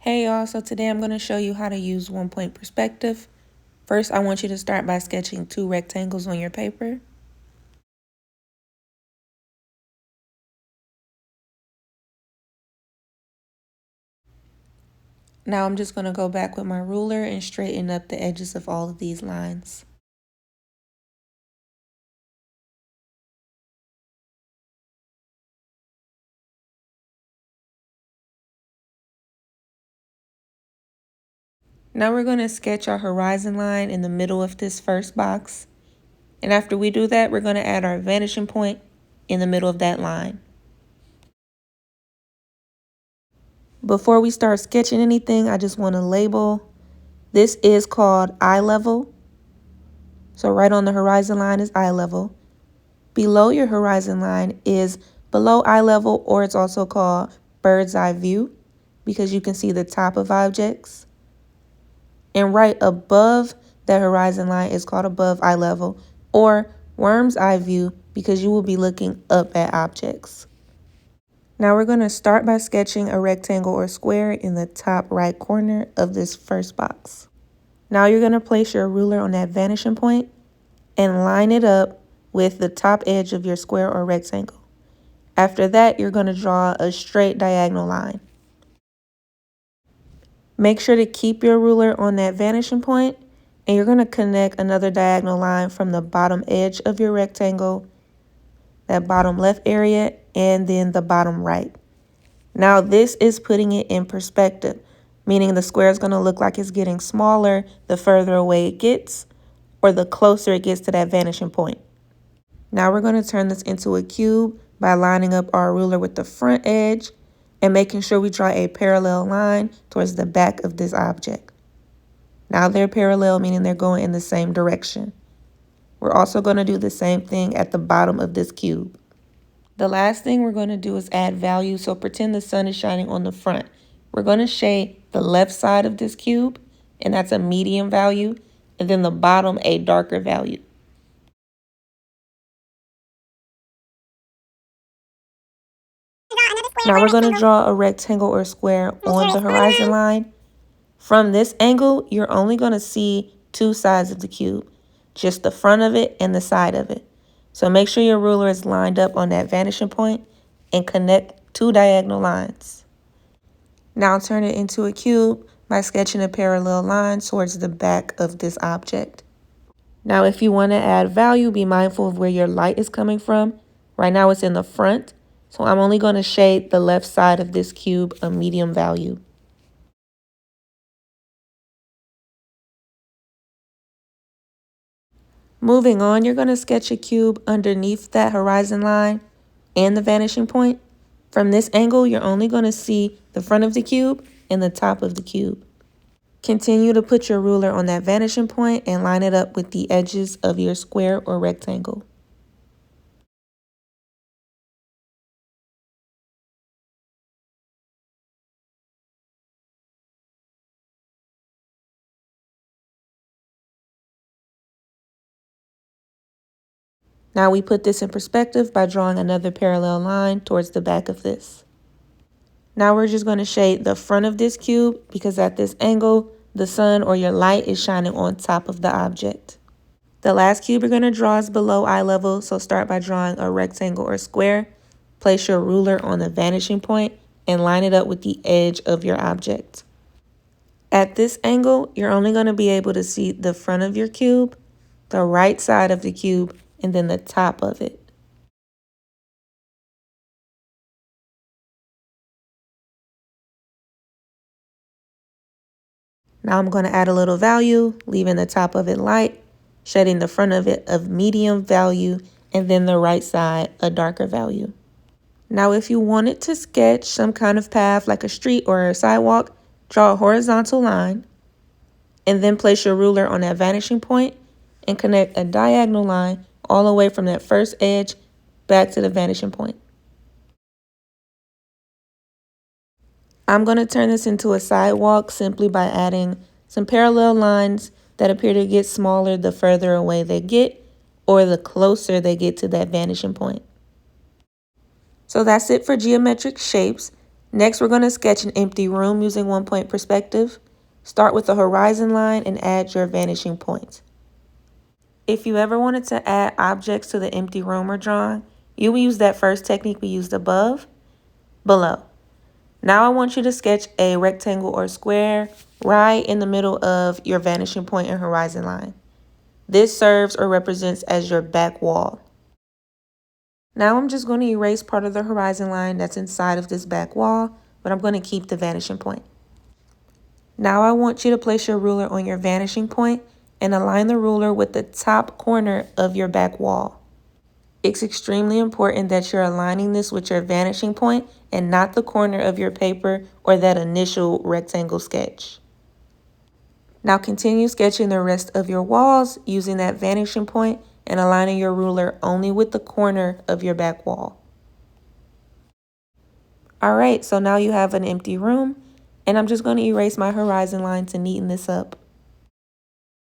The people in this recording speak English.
Hey y'all, so today I'm going to show you how to use 1-point perspective. First, I want you to start by sketching 2 rectangles on your paper. Now I'm just going to go back with my ruler and straighten up the edges of all of these lines. Now we're going to sketch our horizon line in the middle of this first box. And after we do that, we're going to add our vanishing point in the middle of that line. Before we start sketching anything, I just want to label. This is called eye level. So right on the horizon line is eye level. Below your horizon line is below eye level, or it's also called bird's eye view because you can see the top of objects. And right above that horizon line is called above eye level, or worm's eye view because you will be looking up at objects. Now we're going to start by sketching a rectangle or square in the top right corner of this first box. Now you're going to place your ruler on that vanishing point and line it up with the top edge of your square or rectangle. After that, you're going to draw a straight diagonal line. Make sure to keep your ruler on that vanishing point, and you're going to connect another diagonal line from the bottom edge of your rectangle, that bottom left area, and then the bottom right. Now this is putting it in perspective, meaning the square is going to look like it's getting smaller the further away it gets, or the closer it gets to that vanishing point. Now we're going to turn this into a cube by lining up our ruler with the front edge and making sure we draw a parallel line towards the back of this object. Now they're parallel, meaning they're going in the same direction. We're also going to do the same thing at the bottom of this cube. The last thing we're going to do is add value, so pretend the sun is shining on the front. We're going to shade the left side of this cube, and that's a medium value, and then the bottom a darker value. Now we're going to draw a rectangle or square on the horizon line. From this angle, you're only going to see 2 sides of the cube, just the front of it and the side of it. So make sure your ruler is lined up on that vanishing point and connect 2 diagonal lines. Now turn it into a cube by sketching a parallel line towards the back of this object. Now if you want to add value, be mindful of where your light is coming from. Right now it's in the front. So I'm only going to shade the left side of this cube a medium value. Moving on, you're going to sketch a cube underneath that horizon line and the vanishing point. From this angle, you're only going to see the front of the cube and the top of the cube. Continue to put your ruler on that vanishing point and line it up with the edges of your square or rectangle. Now we put this in perspective by drawing another parallel line towards the back of this. Now we're just going to shade the front of this cube because at this angle, the sun or your light is shining on top of the object. The last cube you're going to draw is below eye level, so start by drawing a rectangle or square. Place your ruler on the vanishing point and line it up with the edge of your object. At this angle, you're only going to be able to see the front of your cube, the right side of the cube, and then the top of it. Now I'm going to add a little value, leaving the top of it light, shading the front of it of medium value, and then the right side a darker value. Now if you wanted to sketch some kind of path like a street or a sidewalk, draw a horizontal line, and then place your ruler on that vanishing point and connect a diagonal line all the way from that first edge back to the vanishing point. I'm going to turn this into a sidewalk simply by adding some parallel lines that appear to get smaller the further away they get or the closer they get to that vanishing point. So that's it for geometric shapes. Next, we're going to sketch an empty room using 1-point perspective. Start with the horizon line and add your vanishing point. If you ever wanted to add objects to the empty room or drawing, you will use that first technique we used above, below. Now I want you to sketch a rectangle or square right in the middle of your vanishing point and horizon line. This serves or represents as your back wall. Now I'm just going to erase part of the horizon line that's inside of this back wall, but I'm going to keep the vanishing point. Now I want you to place your ruler on your vanishing point and align the ruler with the top corner of your back wall. It's extremely important that you're aligning this with your vanishing point and not the corner of your paper or that initial rectangle sketch. Now continue sketching the rest of your walls using that vanishing point and aligning your ruler only with the corner of your back wall. Alright, so now you have an empty room, and I'm just going to erase my horizon line to neaten this up.